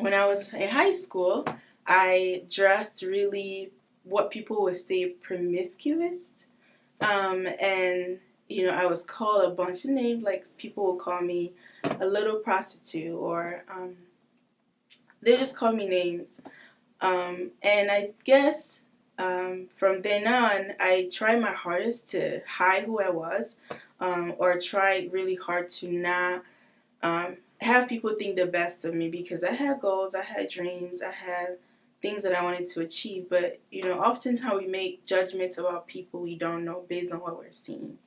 when I was in high school, I dressed really what people would say promiscuous. And I was called a bunch of names. Like people would call me a little prostitute, or they just called me names. And I guess from then on, I tried my hardest to hide who I was, or tried really hard to not have people think the best of me, because I had goals, I had dreams, I had things that I wanted to achieve. But oftentimes we make judgments about people we don't know based on what we're seeing.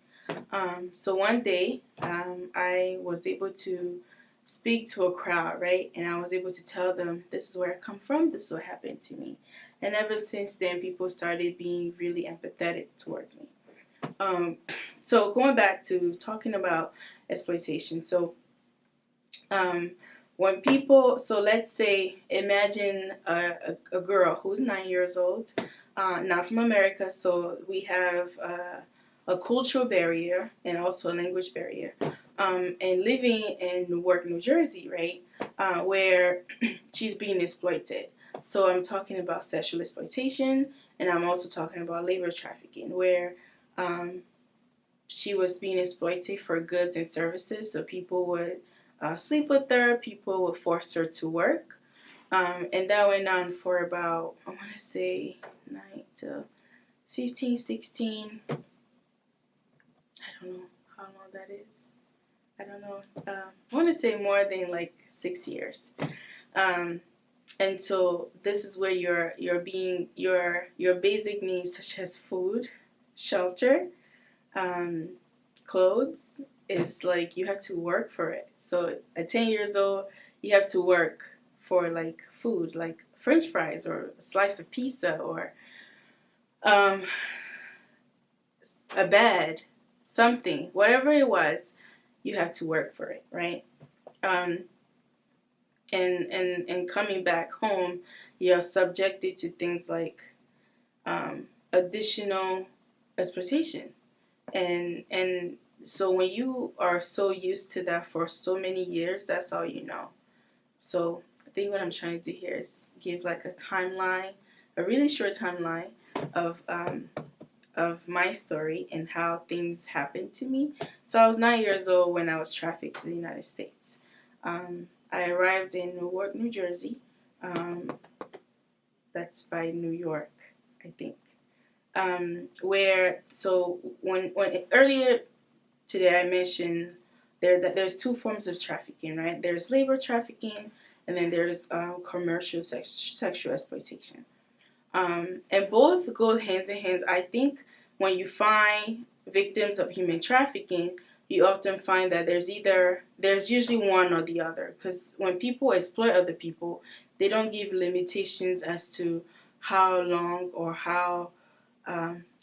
So one day, I was able to speak to a crowd, right? And I was able to tell them, this is where I come from, this is what happened to me. And ever since then, people started being really empathetic towards me. Um, so going back to talking about exploitation. So um, when people, so let's say, imagine a girl who's 9 years old, not from America, so we have a cultural barrier and also a language barrier, and living in Newark, New Jersey, right, where she's being exploited. So I'm talking about sexual exploitation, and I'm also talking about labor trafficking, where um, she was being exploited for goods and services. So people would sleep with her, people would force her to work. And that went on for about, I want to say, 9 to 15, 16. I don't know how long that is. I don't know. I want to say more than like 6 years. Um, and so this is where your basic needs such as food, shelter, um, clothes, is like you have to work for it. So at 10 years old, you have to work for like food, like French fries or a slice of pizza, or um, a bed, something, whatever it was, you have to work for it, right? Um, and coming back home, you're subjected to things like additional exploitation. And so when you are so used to that for so many years, that's all you know. So I think what I'm trying to do here is give like a timeline, a really short timeline of my story and how things happened to me. So I was 9 years old when I was trafficked to the United States. I arrived in Newark, New Jersey. Um, that's by New York, I think. Where so when earlier today I mentioned that there's two forms of trafficking, right? There's labor trafficking, and then there's commercial sexual exploitation. And both go hands in hand. I think when you find victims of human trafficking, you often find that there's usually one or the other. Because when people exploit other people, they don't give limitations as to how long or how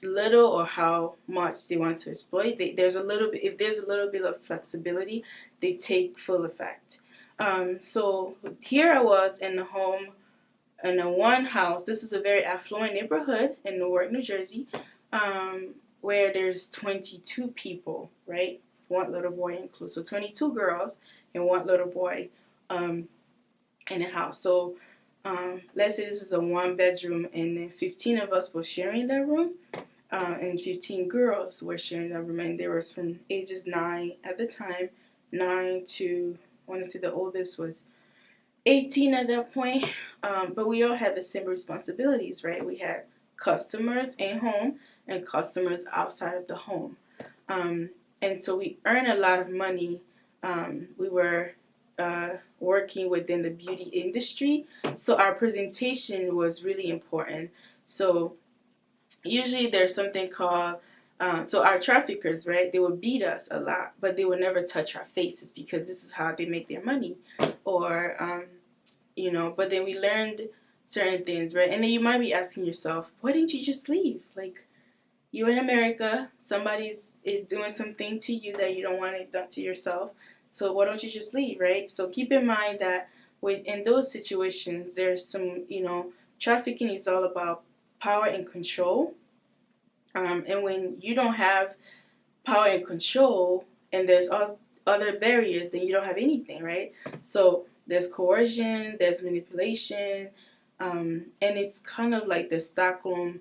little or how much they want to exploit. There's a little bit. If there's a little bit of flexibility, they take full effect. So here I was in the home in a one house. This is a very affluent neighborhood in Newark, New Jersey, where there's 22 people, right? One little boy included. So 22 girls and one little boy in the house. So let's say this is a one bedroom, and then 15 of us were sharing that room, and 15 girls were sharing that room, and they were from ages 9 at the time, 9 to, I want to say the oldest was 18 at that point. But we all had the same responsibilities, right? We had customers in home and customers outside of the home. And so we earned a lot of money. We were working within the beauty industry, so our presentation was really important. So usually there's something called so our traffickers, right, they would beat us a lot, but they would never touch our faces because this is how they make their money. Or but then we learned certain things, right? And then you might be asking yourself, why didn't you just leave? Like, you're in America, somebody is doing something to you that you don't want it done to yourself, so why don't you just leave, right? So keep in mind that in those situations, there's some, trafficking is all about power and control. And when you don't have power and control, and there's other barriers, then you don't have anything, right? So There's coercion, there's manipulation, and it's kind of like the Stockholm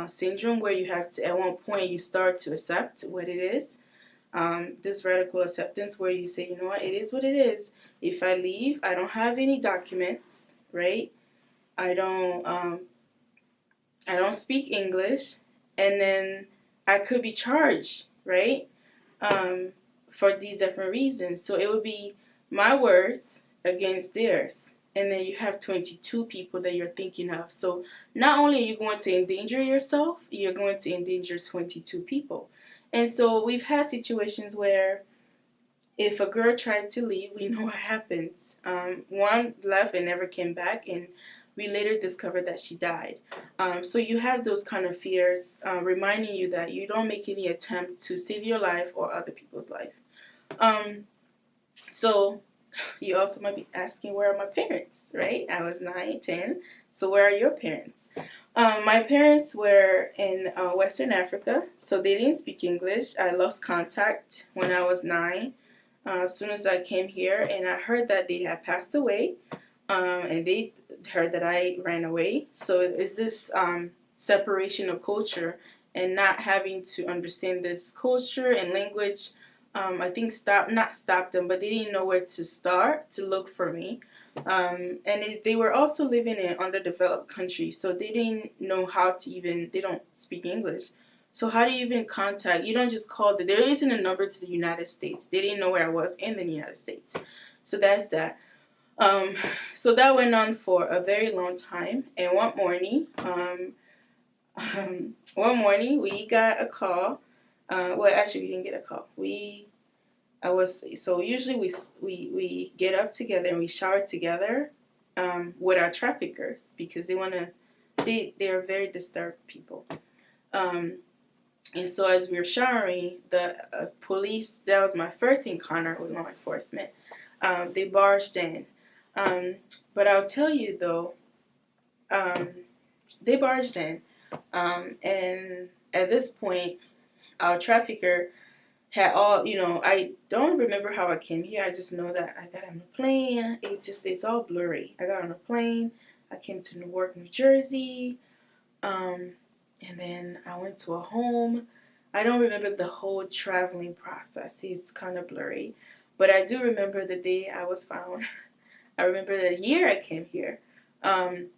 syndrome, where you have to, at one point, you start to accept what it is. This radical acceptance, where you say, you know what, it is what it is. If I leave, I don't have any documents, right? I don't, um, I don't speak English, and then I could be charged, right? Um, for these different reasons. So it would be my words against theirs. And then you have 22 people that you're thinking of. So not only are you going to endanger yourself, you're going to endanger 22 people. And so we've had situations where if a girl tried to leave, we know what happens. One left and never came back, and we later discovered that she died. So you have those kind of fears, reminding you that you don't make any attempt to save your life or other people's life. So you also might be asking, where are my parents, right? I was 9, 10. So where are your parents? My parents were in Western Africa, so they didn't speak English. I lost contact when I was 9. As soon as I came here, and I heard that they had passed away, and they heard that I ran away. So it's this separation of culture and not having to understand this culture and language. I think not stopped them, but they didn't know where to start to look for me. They were also living in underdeveloped countries, so they didn't know how to even, they don't speak English. So how do you even contact? You don't just call. There isn't a number to the United States. They didn't know where I was in the United States. So that's that. So that went on for a very long time. And one morning we got a call. Well, actually, we didn't get a call. Usually we get up together and we shower together with our traffickers, because they are very disturbed people. And so as we were showering, the police, that was my first encounter with law enforcement. They barged in. But I'll tell you though, they barged in. And at this point, our trafficker had I don't remember how I came here. I just know that I got on a plane. It's all blurry. I got on a plane. I came to Newark, New Jersey. And then I went to a home. I don't remember the whole traveling process. It's kind of blurry. But I do remember the day I was found. I remember the year I came here. And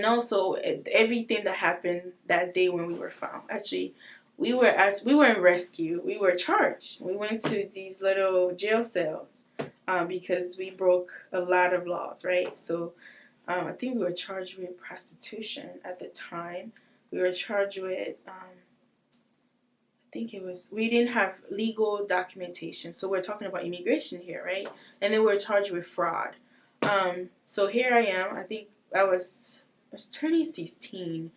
also everything that happened that day when we were found. Actually, we were in rescue. We were charged. We went to these little jail cells because we broke a lot of laws, right? So I think we were charged with prostitution at the time. We were charged with, we didn't have legal documentation. So we're talking about immigration here, right? And then we were charged with fraud. So here I am. I think I was turning 16.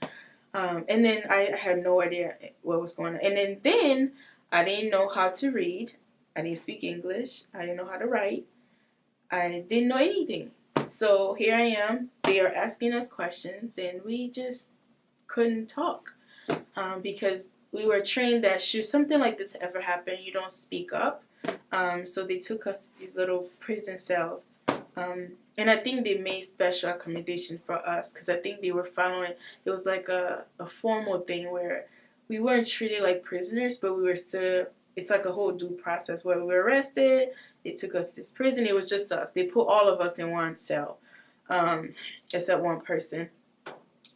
And then I had no idea what was going on. And then I didn't know how to read. I didn't speak English. I didn't know how to write. I didn't know anything. So here I am. They are asking us questions, and we just couldn't talk because we were trained that should something like this ever happen, you don't speak up. So they took us to these little prison cells. And I think they made special accommodation for us because I think they were following, it was like a formal thing where we weren't treated like prisoners, but we were still, it's like a whole due process where we were arrested. They took us to this prison. It was just us. They put all of us in one cell, except one person.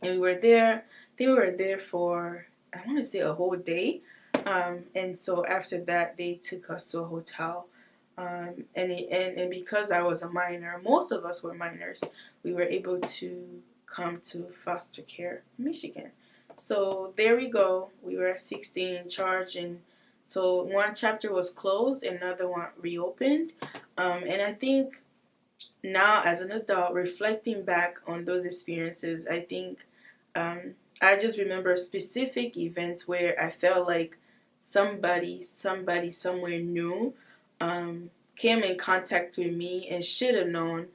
And we were there. They were there for, I want to say, a whole day. And so after that, they took us to a hotel. And because I was a minor, most of us were minors, we were able to come to foster care in Michigan. So there we go. We were at 16 in charge, and so one chapter was closed, another one reopened. And I think now as an adult, reflecting back on those experiences, I think I just remember specific events where I felt like somebody somewhere new came in contact with me and should have known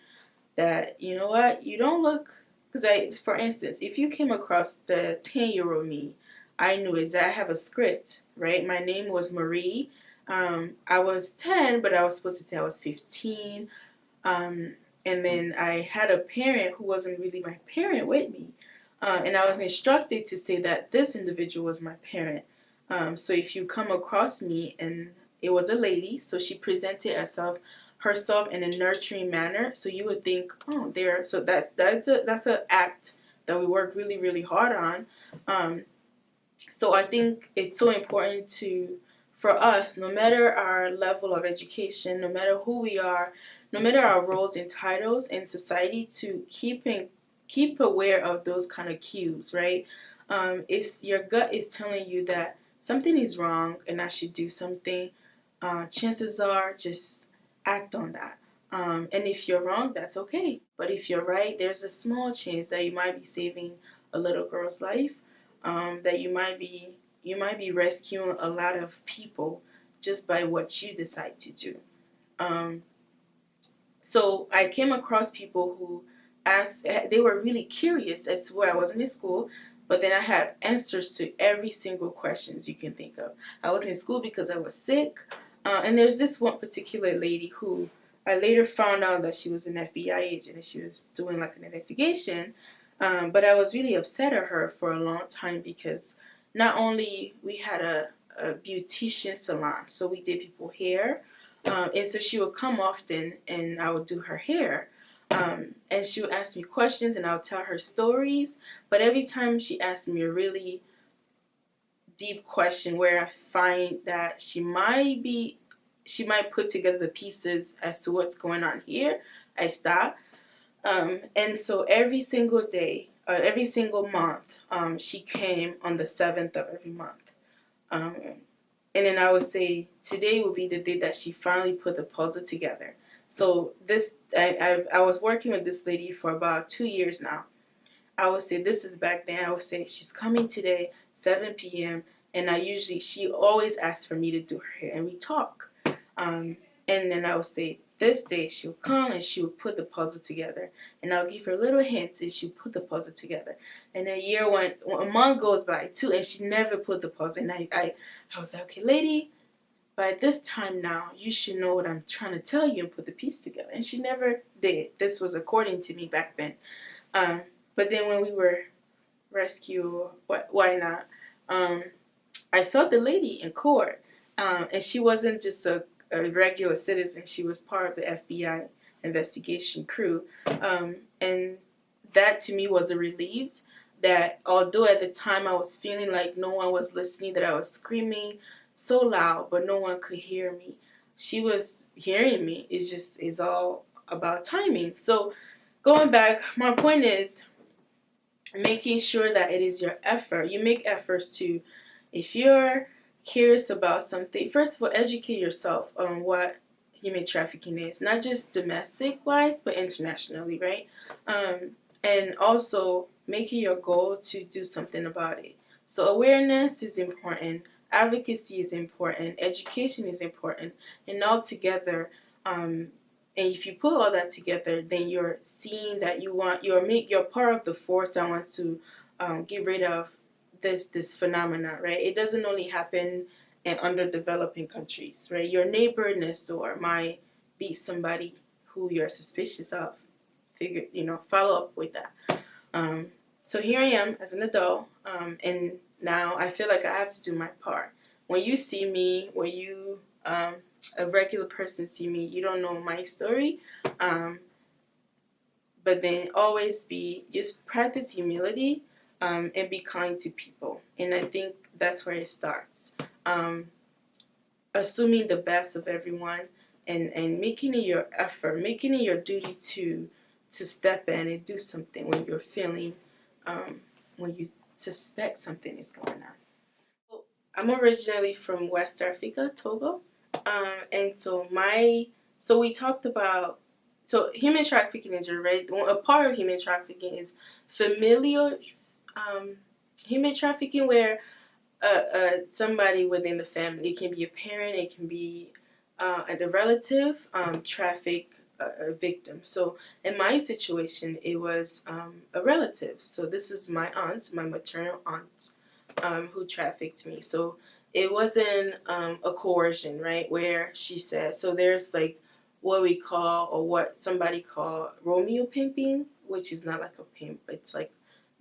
that, you know what, you don't look, because for instance, if you came across the 10-year-old me, I knew I have a script, right? My name was Marie. I was 10, but I was supposed to say I was 15. And and then I had a parent who wasn't really my parent with me. And I was instructed to say that this individual was my parent. So if you come across me, and it was a lady, so she presented herself in a nurturing manner, so you would think, oh, there. So that's an act that we work really really hard on. So I think it's so important for us, no matter our level of education, no matter who we are, no matter our roles and titles in society, to keep aware of those kind of cues, right? If your gut is telling you that something is wrong and I should do something, chances are just act on that. And if you're wrong, that's okay. But if you're right, there's a small chance that you might be saving a little girl's life, that you might be rescuing a lot of people just by what you decide to do. Um, so I came across people who asked, they were really curious as to where I was in school, but then I had answers to every single questions you can think of. I was in school because I was sick, and there's this one particular lady who I later found out that she was an FBI agent and she was doing like an investigation. But I was really upset at her for a long time because not only we had a beautician salon, so we did people hair, and so she would come often and I would do her hair. And she would ask me questions and I would tell her stories. But every time she asked me a really deep question where I find that she might put together the pieces as to what's going on here, I stop. And so every single day, every single month, she came on the 7th of every month. Um, and then I would say today would be the day that she finally put the puzzle together. So I was working with this lady for about 2 years now. I would say this is back then. I would say she's coming today, 7 p.m. And she always asks for me to do her hair, and we talk. And then I would say this day she'll come and she will put the puzzle together, and I'll give her little hints and she'll put the puzzle together. And a month goes by too, and she never put the puzzle. And I was like, okay, lady, by this time now, you should know what I'm trying to tell you and put the piece together. And she never did. This was according to me back then. But then when we were rescued, why not? I saw the lady in court, and she wasn't just a regular citizen. She was part of the FBI investigation crew, and that to me was a relief. That although at the time I was feeling like no one was listening, that I was screaming so loud, but no one could hear me. She was hearing me. It's all about timing. So going back, my point is making sure that it is your effort. You make efforts to, if you're curious about something, first of all, educate yourself on what human trafficking is, not just domestic wise, but internationally, right? And also make it your goal to do something about it. So awareness is important, advocacy is important, education is important, and all together, and if you put all that together, then you're seeing that you're part of the force that wants to get rid of this phenomena, right? It doesn't only happen in underdeveloping countries, right? Your neighbor next door might be somebody who you're suspicious of. Follow up with that. So here I am as an adult, and now I feel like I have to do my part. When you see me, a regular person see me, you don't know my story, but then always just practice humility, and be kind to people. And I think that's where it starts. Assuming the best of everyone, and making it your effort, making it your duty to step in and do something when you're feeling, when you suspect something is going on. I'm originally from West Africa, Togo, and so we talked about, so human trafficking is right. A part of human trafficking is familial human trafficking, where somebody within the family, it can be a parent, it can be a relative, traffic a victim. So in my situation, it was a relative. So this is my aunt, my maternal aunt, who trafficked me. So it wasn't a coercion, right? Where she said, so there's like what we call, or what somebody call, Romeo pimping, which is not like a pimp. It's like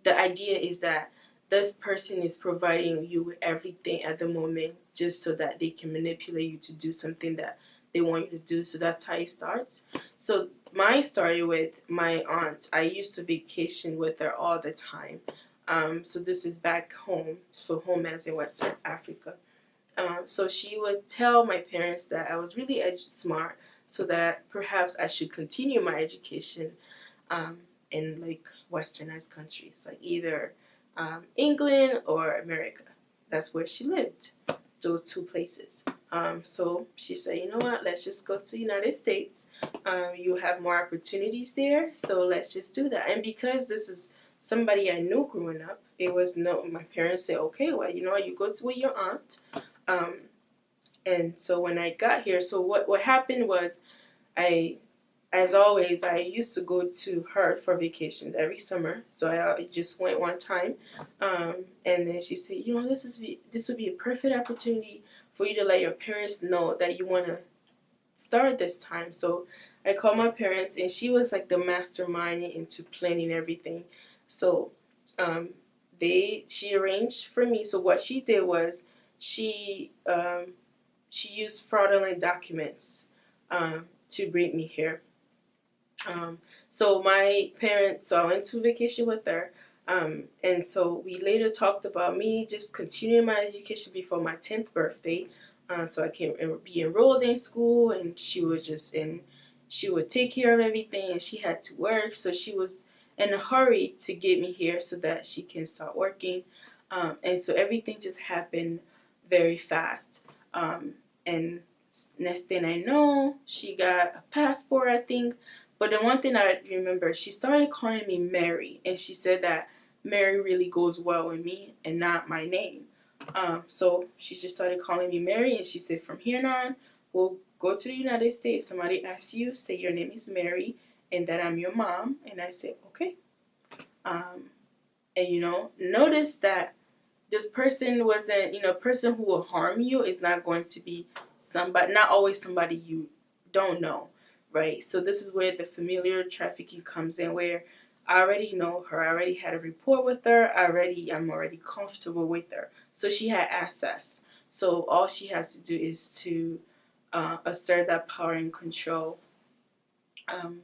the idea is that this person is providing you with everything at the moment just so that they can manipulate you to do something that they want you to do. So that's how it starts. So mine started with my aunt. I used to vacation with her all the time. So this is back home. So home as in Western Africa. So she would tell my parents that I was really smart, so that perhaps I should continue my education um, in like westernized countries, like either England or America. That's where she lived, those two places. So she said, you know what, let's just go to the United States. You have more opportunities there, so let's just do that. And because this is somebody I knew growing up, it was no, my parents said, okay, well, you know what, you go to with your aunt. Um, and so when I got here, so what happened was, I, as always, I used to go to her for vacations every summer. So I just went one time, and then she said, you know, this would be a perfect opportunity for you to let your parents know that you want to start this time. So I called my parents, and she was like the mastermind into planning everything. So um, she arranged for me. So what she did was she used fraudulent documents to bring me here. So my parents, so I went to vacation with her. And so we later talked about me just continuing my education before my 10th birthday. So I can be enrolled in school, and she would take care of everything, and she had to work. So she was in a hurry to get me here so that she can start working. And so everything just happened very fast. And next thing I know, she got a passport, I think. But the one thing I remember, she started calling me Mary, and she said that Mary really goes well with me and not my name. So she just started calling me Mary, and she said, from here on, we'll go to the United States. Somebody asks you, say your name is Mary, and that I'm your mom. And I said, okay. And notice that this person wasn't, a person who will harm you is not going to be somebody, not always somebody you don't know, right? So this is where the familiar trafficking comes in, where I already know her, I already had a rapport with her, I'm already comfortable with her. So she had access. So all she has to do is to assert that power and control. Um,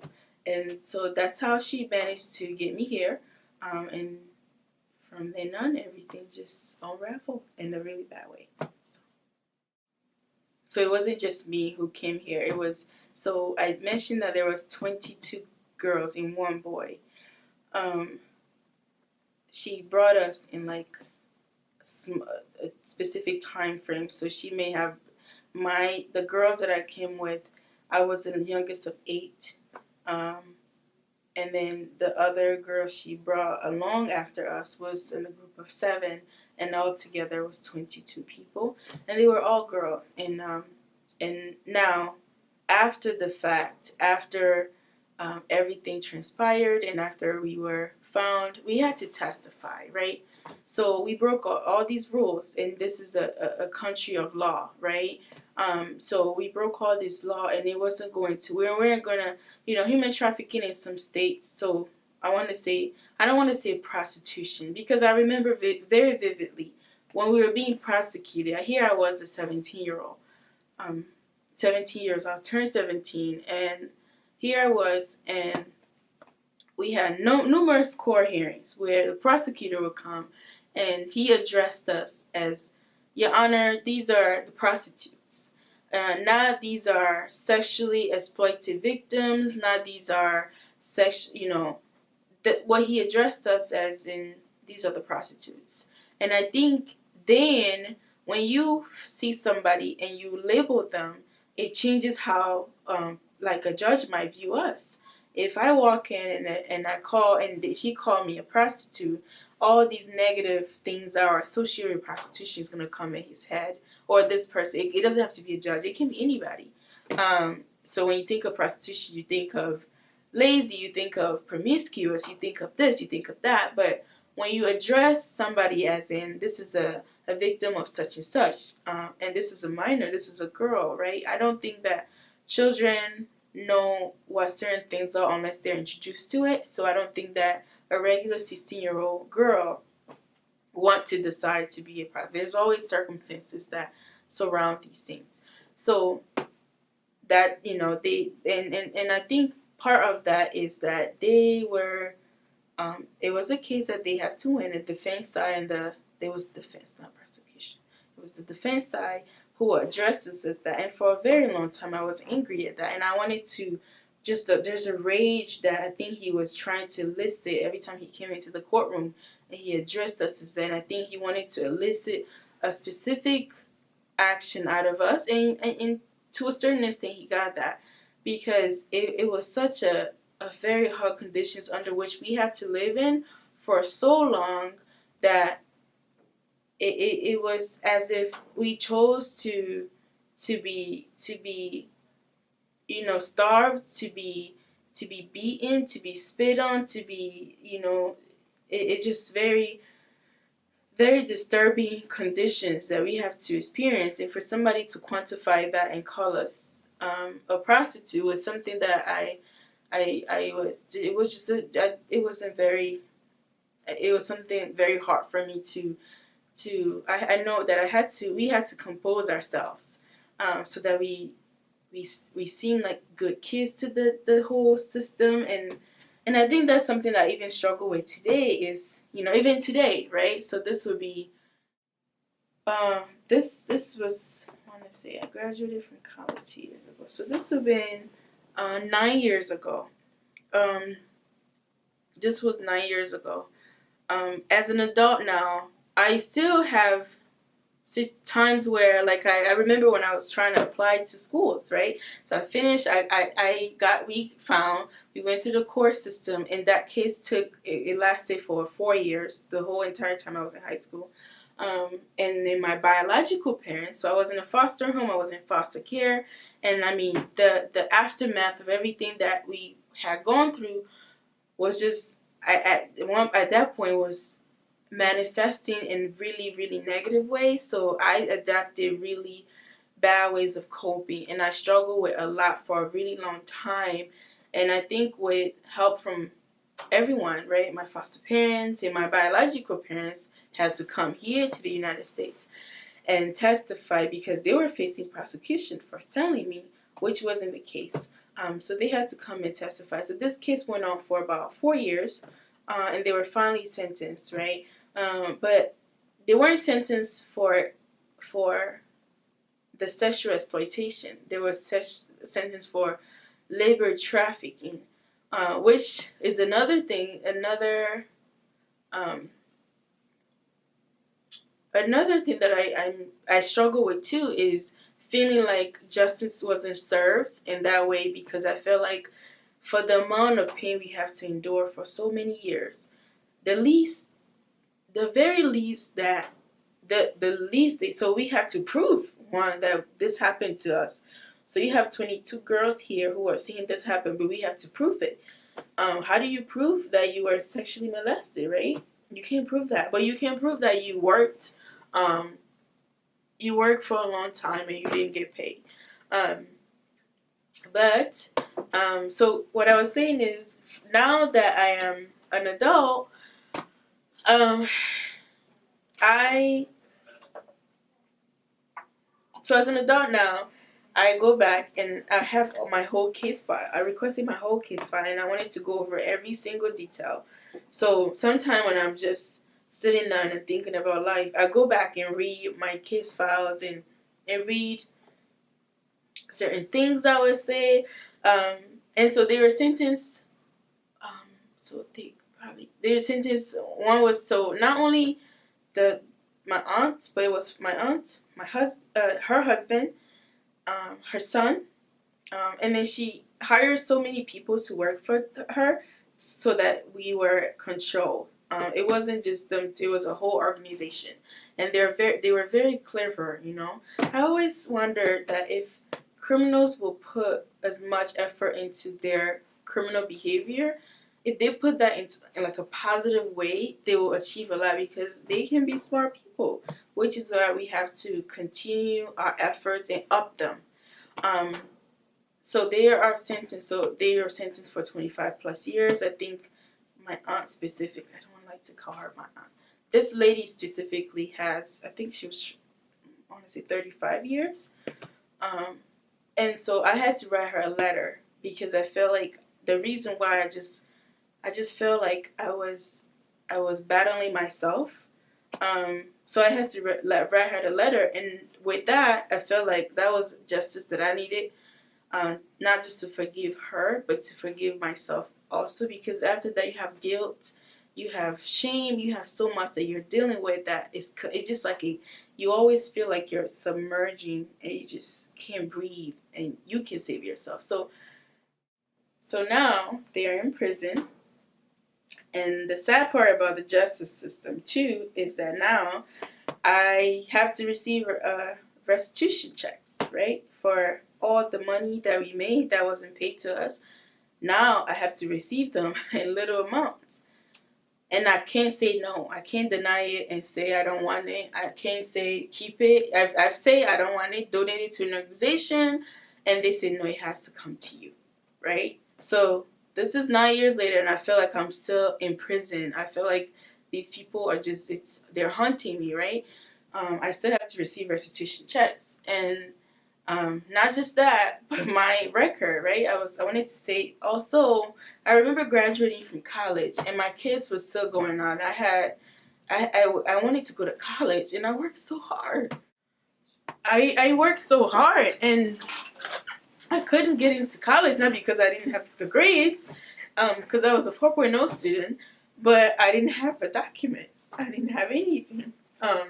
and so that's how she managed to get me here. And from then on, everything just unraveled in a really bad way. So it wasn't just me who came here. It was, so I mentioned that there was 22 girls and one boy. Um, she brought us in like a specific time frame. So she may have the girls that I came with. I was the youngest of 8. And then the other girl she brought along after us was in a group of 7, and altogether was 22 people, and they were all girls. And now, after the fact, after everything transpired, and after we were found, we had to testify, right? So we broke all these rules, and this is a country of law, right? So we broke all this law, and it wasn't going to. We weren't gonna, human trafficking in some states. So I don't want to say prostitution, because I remember very vividly when we were being prosecuted. Here I was, a 17-year-old, 17 years. I turned 17, and here I was, and we had numerous court hearings where the prosecutor would come, and he addressed us as, Your Honor, these are the prostitutes. Not these are sexually exploited victims. Not these are what he addressed us as in, these are the prostitutes. And I think then when you see somebody and you label them, it changes how like a judge might view us. If I walk in and I call, and she called me a prostitute, all these negative things that are associated with prostitution is going to come in his head. Or this person, it doesn't have to be a judge, it can be anybody. So when you think of prostitution, you think of lazy, you think of promiscuous, you think of this, you think of that. But when you address somebody as in, this is a victim of such and such, and this is a minor, this is a girl, right? I don't think that children know what certain things are unless they're introduced to it. So I don't think that a regular 16-year-old girl want to decide to be a prostitute. There's always circumstances that surround these things. So that, they and I think part of that is that they were it was a case that they have to win. The defense side and there was defense, not prosecution. It was the defense side who addressed this as that. And for a very long time, I was angry at that, and I wanted to there's a rage that I think he was trying to elicit every time he came into the courtroom and he addressed us as that. And I think he wanted to elicit a specific action out of us, and to a certain extent, he got that because it was such a very hard conditions under which we had to live in for so long that it was as if we chose to be starved, to be beaten, to be spit on, to be it just very very disturbing conditions that we have to experience. And for somebody to quantify that and call us a prostitute was something that I was, it was just it wasn't very, it was something very hard for me I know that we had to compose ourselves, so that we seem like good kids to the whole system. And I think that's something that I even struggle with today is, even today, right? So this would be, this was, I want to say, I graduated from college 2 years ago. So this would have been 9 years ago. This was 9 years ago. As an adult now, I still have times where, like, I remember when I was trying to apply to schools, right? So I finished, we went through the course system, and that case it lasted for 4 years, the whole entire time I was in high school. And then my biological parents, so I was in a foster home, I was in foster care, and I mean, the aftermath of everything that we had gone through was just, at that point was manifesting in really, really negative ways. So I adapted really bad ways of coping, and I struggled with a lot for a really long time. And I think with help from everyone, right, my foster parents and my biological parents had to come here to the United States and testify because they were facing prosecution for selling me, which wasn't the case. So they had to come and testify. So this case went on for about 4 years, and they were finally sentenced, right? But they weren't sentenced for the sexual exploitation. They were sentenced for labor trafficking, which is another thing. Another thing that I struggle with too is feeling like justice wasn't served in that way, because I feel like for the amount of pain we have to endure for so many years, the very least that so we have to prove, one, that this happened to us. So you have 22 girls here who are seeing this happen, but we have to prove it. How do you prove that you were sexually molested, right? You can't prove that, but you can prove that you worked for a long time and you didn't get paid. So what I was saying is, now that I am an adult, so as an adult now, I go back and I have my whole case file. I requested my whole case file, and I wanted to go over every single detail. So sometime when I'm just sitting down and thinking about life, I go back and read my case files and read certain things I would say. And so they were sentenced. They were sentenced. One was, so not only my aunt, but it was my aunt, her husband, her son, and then she hired so many people to work for her so that we were controlled. It wasn't just them; it was a whole organization, and they were very clever. I always wondered that if criminals will put as much effort into their criminal behavior, if they put that in like a positive way, they will achieve a lot, because they can be smart people, which is why we have to continue our efforts and up them. So they are sentenced. So they are sentenced for 25 plus years. I think my aunt specifically, I don't like to call her my aunt. This lady specifically has, I think she was, I want to say 35 years. Um, and so I had to write her a letter because I felt like the reason why I just felt like I was battling myself. So I had to write her the letter, and with that, I felt like that was justice that I needed. Not just to forgive her, but to forgive myself also, because after that you have guilt, you have shame, you have so much that you're dealing with that it's just like you always feel like you're submerging and you just can't breathe and you can save yourself. So now they are in prison, and the sad part about the justice system too is that now I have to receive restitution checks, right, for all the money that we made that wasn't paid to us. Now I have to receive them in little amounts. And I can't say no. I can't deny it and say I don't want it. I can't say keep it. I've say I don't want it, donate it to an organization, and they say no, it has to come to you, right? So this is 9 years later, and I feel like I'm still in prison. I feel like these people are just they're hunting me, right? I still have to receive restitution checks, and not just that, but my record, right? I wanted to say also, I remember graduating from college, and my kids was still going on. I wanted to go to college, and I worked so hard. I worked so hard, and I couldn't get into college, not because I didn't have the grades, because I was a 4.0 student, but I didn't have a document. I didn't have anything. I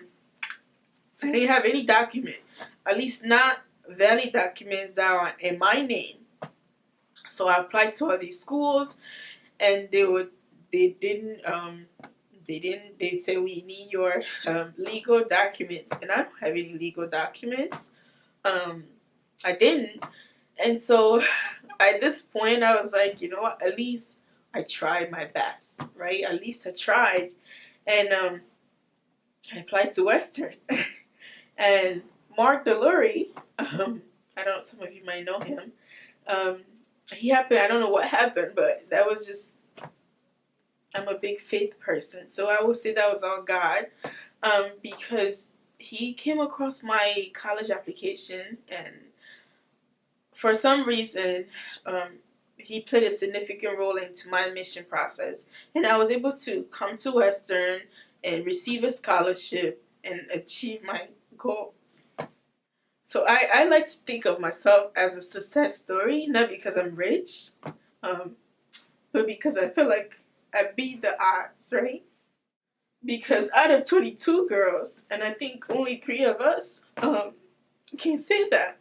didn't have any document, at least not valid documents that are in my name. So I applied to all these schools, and they didn't they said we need your legal documents, and I don't have any legal documents. I didn't, and so at this point I was like, you know what, at least I tried my best, right? At least I tried, and I applied to Western. And Mark Delury, I don't, some of you might know him. He happened, I don't know what happened, but that was just, I'm a big faith person. So I would say that was all God, because he came across my college application, and for some reason, he played a significant role into my admission process. And I was able to come to Western and receive a scholarship and achieve my goals. So I like to think of myself as a success story, not because I'm rich, but because I feel like I beat the odds, right? Because out of 22 girls, and I think only 3 of us can say that.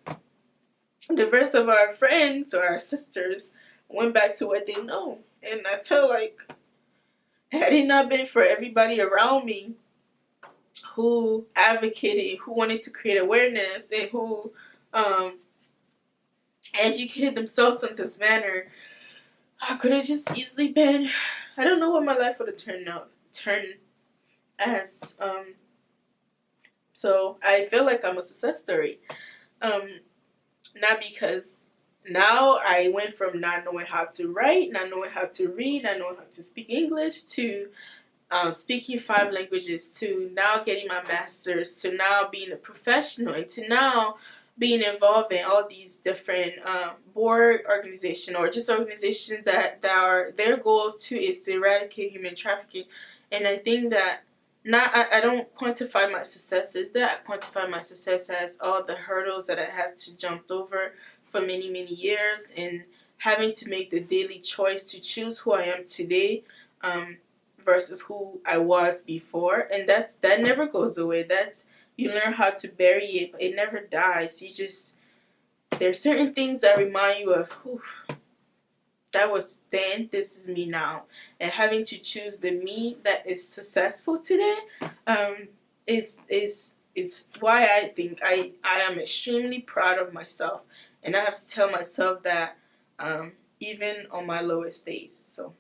The rest of our friends or our sisters went back to what they know. And I felt like had it not been for everybody around me who advocated, who wanted to create awareness, and who educated themselves in this manner, I could have just easily been, I don't know what my life would have turned as. So I feel like I'm a success story. Not because now I went from not knowing how to write, not knowing how to read, not knowing how to speak English, to speaking 5 languages, to now getting my master's, to now being a professional, and to now being involved in all these different board organizations, or just organizations that are their goals too is to eradicate human trafficking. And I think that I don't quantify my success as that. I quantify my success as all the hurdles that I had to jump over for many, many years, and having to make the daily choice to choose who I am today, versus who I was before. And that never goes away. That's, you learn how to bury it, but it never dies. There's certain things that remind you of, whew, that was then, this is me now. And having to choose the me that is successful today, is why I think I am extremely proud of myself. And I have to tell myself that, even on my lowest days. So